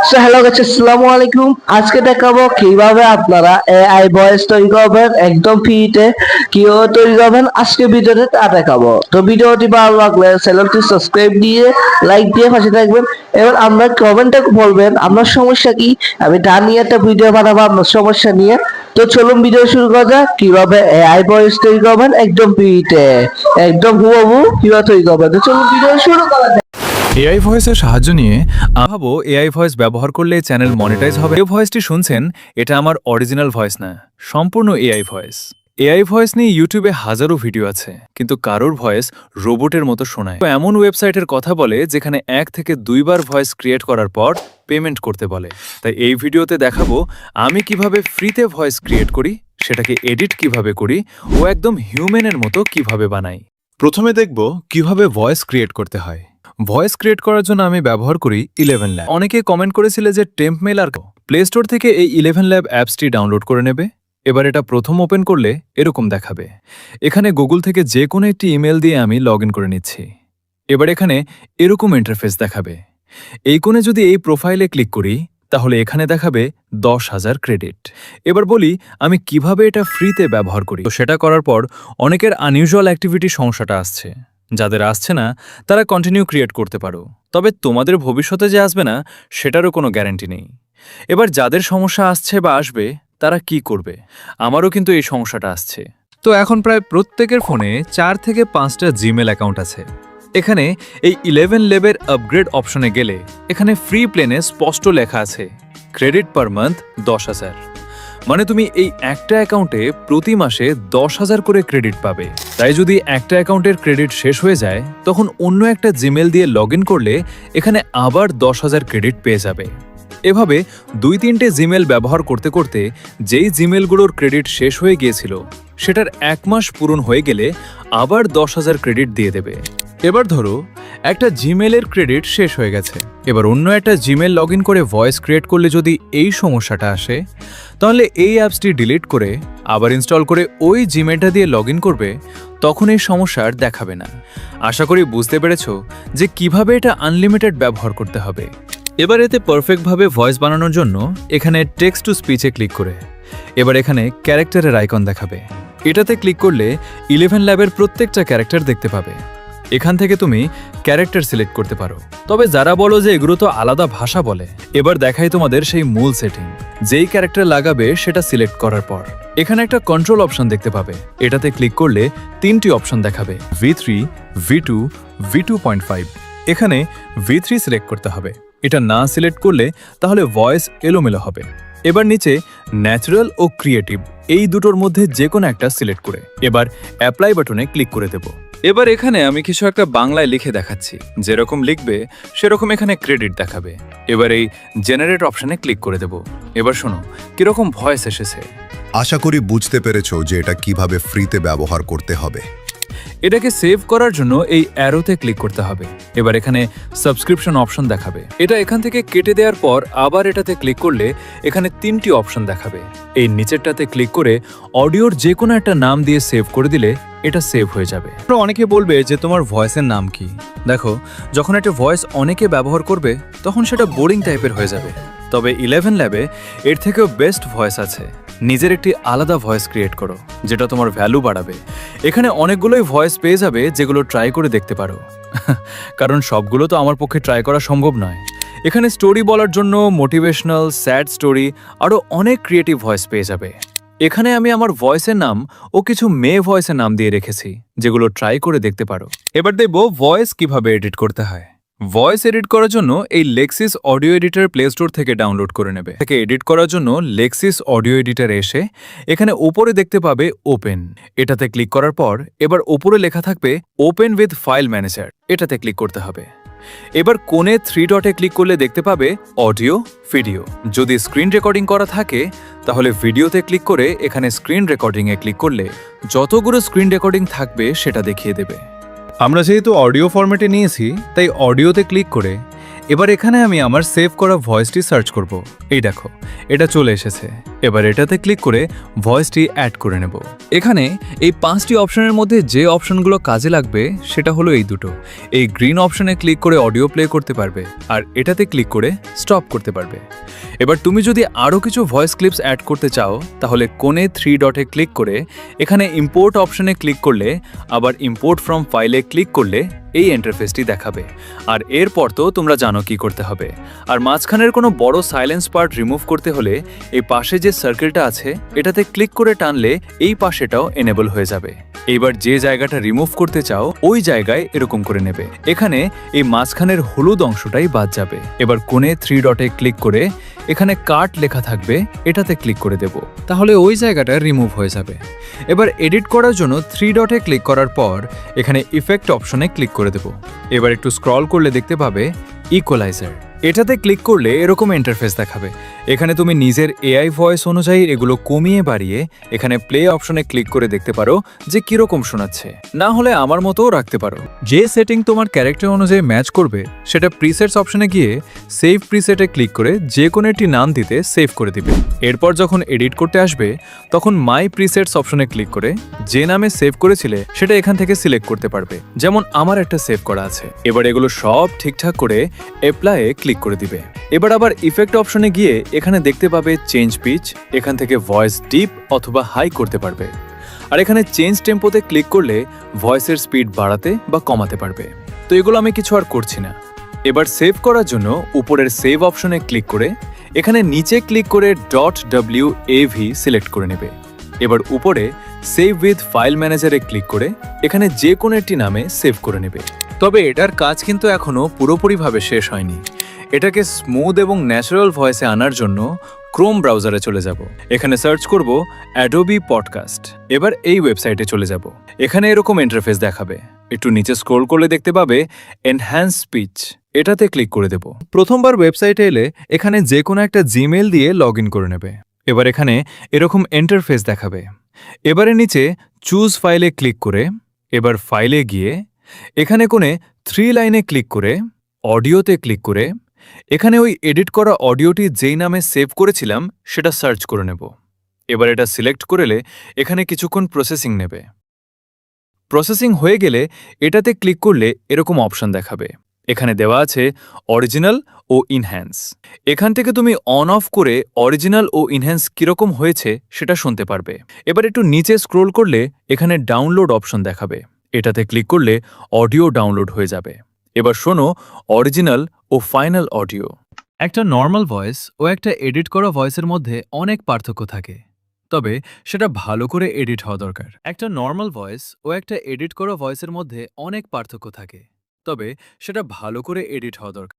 So hello guys, আসসালামু আলাইকুম। আজকে দেখাবো কিভাবে আপনারা এআই ভয়েস তৈরি করবেন একদম ফ্রিতে। কিভাবে তৈরি করবেন আজকে ভিডিওতে তা দেখাবো। তো ভিডিওটি ভালো লাগলে চ্যানেলটি সাবস্ক্রাইব দিয়ে লাইক দিয়ে পাশে থাকবেন। এবার আমরা কমেন্টে বলবেন আপনার সমস্যা কি, আমি তা নিয়ে একটা ভিডিও বানাবো আপনার সমস্যা নিয়ে। তো চলুন ভিডিও শুরু করা যাক। কিভাবে এআই ভয়েস তৈরি করবেন একদম ফ্রিতে, একদম হুবহু কিভাবে তৈরি করবেন। তো চলুন ভিডিও শুরু করা যাক। এআই ভয়েসের সাহায্য নিয়ে ভাবো এআই ভয়েস ব্যবহার করলে চ্যানেল মনিটাইজ হবে। এই ভয়েসটি শুনছেন, এটা আমার অরিজিনাল ভয়েস না, সম্পূর্ণ এআই ভয়েস। এআই ভয়েস নিয়ে ইউটিউবে হাজারো ভিডিও আছে, কিন্তু কারোর ভয়েস রোবটের মতো শোনায়। তো এমন ওয়েবসাইটের কথা বলে যেখানে 1 থেকে 2 বার ভয়েস ক্রিয়েট করার পর পেমেন্ট করতে বলে। তাই এই ভিডিওতে দেখাবো আমি কিভাবে ফ্রিতে ভয়েস ক্রিয়েট করি, সেটাকে এডিট কিভাবে করি ও একদম হিউম্যানের মতো কিভাবে বানাই। প্রথমে দেখব কিভাবে ভয়েস ক্রিয়েট করতে হয়। ভয়েস ক্রিয়েট করার জন্য আমি ব্যবহার করি 11 ল্যাব। অনেকে কমেন্ট করেছিল যে টেম্পমেল আর প্লে স্টোর থেকে এই 11 ল্যাব অ্যাপসটি ডাউনলোড করে নেবে। এবার এটা প্রথম ওপেন করলে এরকম দেখাবে। এখানে গুগল থেকে যে কোনো একটি ইমেল দিয়ে আমি লগ ইন করে নিচ্ছি। এবার এখানে এরকম ইন্টারফেস দেখাবে। এই কোণে যদি এই প্রোফাইলে ক্লিক করি তাহলে এখানে দেখাবে 10,000 ক্রেডিট। এবার বলি আমি কিভাবে এটা ফ্রিতে ব্যবহার করি। তো সেটা করার পর অনেকের আনইউজুয়াল অ্যাক্টিভিটি সমস্যাটা আসছে। যাদের আসছে না তারা কন্টিনিউ ক্রিয়েট করতে পারো, তবে তোমাদের ভবিষ্যতে যে আসবে না সেটারও কোনো গ্যারান্টি নেই। এবার যাদের সমস্যা আসছে বা আসবে তারা কি করবে? আমারও কিন্তু এই সমস্যাটা আসছে। তো এখন প্রায় প্রত্যেকের ফোনে 4 থেকে 5টা জিমেল অ্যাকাউন্ট আছে। এখানে এই 11 লেবের আপগ্রেড অপশনে গেলে এখানে ফ্রি প্ল্যানে স্পষ্ট লেখা আছে ক্রেডিট পার মান্থ 10,000। মানে তুমি এই একটা অ্যাকাউন্টে প্রতি মাসে 10,000 করে ক্রেডিট পাবে। তাই যদি একটা অ্যাকাউন্টের ক্রেডিট শেষ হয়ে যায় তখন অন্য একটা জিমেল দিয়ে লগ ইন করলে এখানে আবার 10,000 ক্রেডিট পেয়ে যাবে। এভাবে 2-3টে জিমেল ব্যবহার করতে করতে যেই জিমেলগুলোর ক্রেডিট শেষ হয়ে গিয়েছিল সেটার 1 মাস পূরণ হয়ে গেলে আবার 10,000 ক্রেডিট দিয়ে দেবে। এবার ধরো একটা জিমেলের ক্রেডিট শেষ হয়ে গেছে, এবার অন্য একটা জিমেল লগ ইন করে ভয়েস ক্রিয়েট করলে যদি এই সমস্যাটা আসে তাহলে এই অ্যাপসটি ডিলিট করে আবার ইনস্টল করে ওই জিমেলটা দিয়ে লগ ইন করবে, তখন এই সমস্যা আর দেখাবে না। আশা করি বুঝতে পেরেছো যে কিভাবে এটা আনলিমিটেড ব্যবহার করতে হবে। এবার এতে পারফেক্টভাবে ভয়েস বানানোর জন্য এখানে টেক্সট টু স্পিচে ক্লিক করে এবার এখানে ক্যারেক্টারের আইকন দেখাবে। এটাতে ক্লিক করলে 11 ল্যাবের প্রত্যেকটা ক্যারেক্টার দেখতে পাবে। এখান থেকে তুমি ক্যারেক্টার সিলেক্ট করতে পারো। তবে যারা বলো যে এগুলো তো আলাদা ভাষা বলে, এবার দেখাই তোমাদের সেই মূল সেটিং। যেই ক্যারেক্টার লাগাবে সেটা সিলেক্ট করার পর এখানে একটা কন্ট্রোল অপশন দেখতে পাবে। এটাতে ক্লিক করলে 3টি অপশন দেখাবে, V3, V2, V2.5। এখানে V3 সিলেক্ট করতে হবে। এটা না সিলেক্ট করলে তাহলে ভয়েস এলোমেলো হবে। এবার নিচে ন্যাচারাল ও ক্রিয়েটিভ এই দুটোর মধ্যে যে কোনো একটা সিলেক্ট করে এবার অ্যাপ্লাই বাটনে ক্লিক করে দেব। এবার এখানে আমি কিছু একটা বাংলায় লিখে দেখাচ্ছি, যেরকম লিখবে সেরকম এখানে ক্রেডিট দেখাবে। এবার এই জেনারেট অপশনে ক্লিক করে দেব। এবার শোনো কিরকম ভয়েস এসেছে। আশা করি বুঝতে পেরেছো যে এটা কিভাবে ফ্রিতে ব্যবহার করতে হবে। এটাকে সেভ করার জন্য এই অ্যারোতে ক্লিক করতে হবে। এবার এখানে সাবস্ক্রিপশন অপশন দেখাবে। এটা এখান থেকে কেটে দেওয়ার পর আবার এটাতে ক্লিক করলে এখানে 3টি অপশন দেখাবে। এই নিচেরটাতে ক্লিক করে অডিওর যে কোনো একটা নাম দিয়ে সেভ করে দিলে এটা সেভ হয়ে যাবে। অনেকে বলবে যে তোমার ভয়েসের নাম কি? দেখো, যখন একটা ভয়েস অনেকে ব্যবহার করবে তখন সেটা বোরিং টাইপের হয়ে যাবে। তবে 11 ল্যাবে এর থেকেও বেস্ট ভয়েস আছে। নিজের একটি আলাদা ভয়েস ক্রিয়েট করো যেটা তোমার ভ্যালু বাড়াবে। এখানে অনেকগুলোই ভয়েস পেয়ে যাবে যেগুলো ট্রাই করে দেখতে পারো, কারণ সবগুলো তো আমার পক্ষে ট্রাই করা সম্ভব নয়। এখানে স্টোরি বলার জন্য মোটিভেশনাল, স্যাড স্টোরি আরও অনেক ক্রিয়েটিভ ভয়েস পেয়ে যাবে। এখানে আমি আমার ভয়েসের নাম ও কিছু মেয়ে ভয়েসের নাম দিয়ে রেখেছি যেগুলো ট্রাই করে দেখতে পারো। এবার দেখব ভয়েস কিভাবে এডিট করতে হয়। ভয়েস এডিট করার জন্য এই Lexis audio editor play store থেকে ডাউনলোড করে নেবে। এটাকে এডিট করার জন্য লেক্সিস অডিও এডিটর এসে এখানে উপরে দেখতে পাবে ওপেন। এটাতে ক্লিক করার পর এবার উপরে লেখা থাকবে ওপেন উইথ ফাইল ম্যানেজার। এটাতে ক্লিক করতে হবে। এবার কোণে 3 ডটে ক্লিক করলে দেখতে পাবে অডিও, ভিডিও। যদি স্ক্রিন রেকর্ডিং করা থাকে তাহলে ভিডিওতে ক্লিক করে এখানে স্ক্রিন রেকর্ডিংয়ে ক্লিক করলে যতগুলো স্ক্রিন রেকর্ডিং থাকবে সেটা দেখিয়ে দেবে। আমরা যেহেতু অডিও ফরম্যাটে নিয়েছি তাই অডিওতে ক্লিক করে এবার এখানে আমি আমার সেভ করা ভয়েসটি সার্চ করব। এই দেখো, এটা চলে এসেছে। এবার এটাতে ক্লিক করে ভয়েসটি অ্যাড করে নেব। এখানে এই 5টি অপশনের মধ্যে যে অপশনগুলো কাজে লাগবে সেটা হলো এই দুটো। এই গ্রিন অপশনে ক্লিক করে অডিও প্লে করতে পারবে, আর এটাতে ক্লিক করে স্টপ করতে পারবে। এবার তুমি যদি আরও কিছু ভয়েস ক্লিপস অ্যাড করতে চাও তাহলে কোণে 3 ডটে ক্লিক করে এখানে ইম্পোর্ট অপশনে ক্লিক করলে, আবার ইম্পোর্ট ফ্রম ফাইলে ক্লিক করলে এই ইন্টারফেসটি দেখাবে। আর এরপর তো তোমরা জানো কি করতে হবে। আর মাঝখানের কোনো বড় সাইলেন্স পার্ট রিমুভ করতে হলে এই পাশে যে সার্কেলটা আছে এটাতে ক্লিক করে টানলে এই পাশেটাও এনেবল হয়ে যাবে। এইবার যে জায়গাটা রিমুভ করতে চাও ওই জায়গায় এরকম করে নেবে। এখানে এই মাঝখানের হলুদ অংশটাই বাদ যাবে। এবার কোণে 3 ডটে ক্লিক করে এখানে কাট লেখা থাকবে, এটাতে ক্লিক করে দেব, তাহলে ওই জায়গাটা রিমুভ হয়ে যাবে। এবার এডিট করার জন্য 3 ডটে ক্লিক করার পর এখানে ইফেক্ট অপশনে ক্লিক করে দেব। এবার একটু স্ক্রল করলে দেখতে পাবে ইকুয়ালাইজার। এটাতে ক্লিক করলে এরকম ইন্টারফেস দেখাবে। এখানে তুমি নিজের এআই ভয়েস অনুযায়ী এগুলো কমিয়ে বাড়িয়ে এখানে প্লে অপশনে ক্লিক করে দেখতে পারো যে কিরকম শোনাচ্ছে। না হলে আমার মতোও রাখতে পারো। যে সেটিং তোমার ক্যারেক্টার অনুযায়ী ম্যাচ করবে সেটা প্রিসেটস অপশনে গিয়ে সেভ প্রিসেটে ক্লিক করে যে কোনো একটি নাম দিতে সেভ করে দিবে। এরপর যখন এডিট করতে আসবে তখন মাই প্রিসেটস অপশনে ক্লিক করে যে নামে সেভ করেছিলে সেটা এখান থেকে সিলেক্ট করতে পারবে। যেমন আমার একটা সেভ করা আছে। এবার এগুলো সব ঠিকঠাক করে অ্যাপ্লাইয়ে ক্লিক করে দিবে। এবার আবার ইফেক্ট অপশনে গিয়ে এখানে দেখতে পাবে চেঞ্জ পিচ। এখান থেকে ভয়েস ডিপ অথবা হাই করতে পারবে। আর এখানে চেঞ্জ টেম্পোতে ক্লিক করলে ভয়েসের স্পিড বাড়াতে বা কমাতে পারবে। তো এগুলো আমি কিছু আর করছি না। এবার সেভ করার জন্য উপরের সেভ অপশনে ক্লিক করে এখানে নিচে ক্লিক করে .wav সিলেক্ট করে নেবে। এবার উপরে সেভ উইথ ফাইল ম্যানেজারে ক্লিক করে এখানে যে কোনো একটি নামে সেভ করে নেবে। তবে এটার কাজ কিন্তু এখনো পুরোপুরিভাবে শেষ হয়নি। এটাকে স্মুথ এবং ন্যাচারাল ভয়েসে আনার জন্য ক্রোম ব্রাউজারে চলে যাব। এখানে সার্চ করব অ্যাডোবি পডকাস্ট। এবার এই ওয়েবসাইটে চলে যাব। এখানে এরকম ইন্টারফেস দেখাবে। একটু নিচে স্ক্রল করলে দেখতে পাবে এনহ্যান্স স্পিচ। এটাতে ক্লিক করে দেব। প্রথমবার ওয়েবসাইটে এলে এখানে যে কোনো একটা জিমেল দিয়ে লগ ইন করে নেবে। এবার এখানে এরকম ইন্টারফেস দেখাবে। এবারে নিচে চুজ ফাইলে ক্লিক করে এবার ফাইলে গিয়ে এখানে কোণে 3 লাইনে ক্লিক করে অডিওতে ক্লিক করে এখানে ওই এডিট করা অডিওটি যেই নামে সেভ করেছিলাম সেটা সার্চ করে নেব। এবার এটা সিলেক্ট করলে এখানে কিছুক্ষণ প্রসেসিং নেবে। প্রসেসিং হয়ে গেলে এটাতে ক্লিক করলে এরকম অপশন দেখাবে। এখানে দেওয়া আছে অরিজিনাল ও ইনহ্যান্স। এখান থেকে তুমি অন অফ করে অরিজিনাল ও ইনহ্যান্স কিরকম হয়েছে সেটা শুনতে পারবে। এবার একটু নিচে স্ক্রোল করলে এখানে ডাউনলোড অপশন দেখাবে। এটাতে ক্লিক করলে অডিও ডাউনলোড হয়ে যাবে। এবার শোনো অরিজিনাল ও ফাইনাল অডিও। একটা নর্মাল ভয়েস ও একটা এডিট করা ভয়েসের মধ্যে অনেক পার্থক্য থাকে, তবে সেটা ভালো করে এডিট হওয়া দরকার। একটা নর্মাল ভয়েস ও একটা এডিট করা ভয়েসের মধ্যে অনেক পার্থক্য থাকে, তবে সেটা ভালো করে এডিট হওয়া দরকার।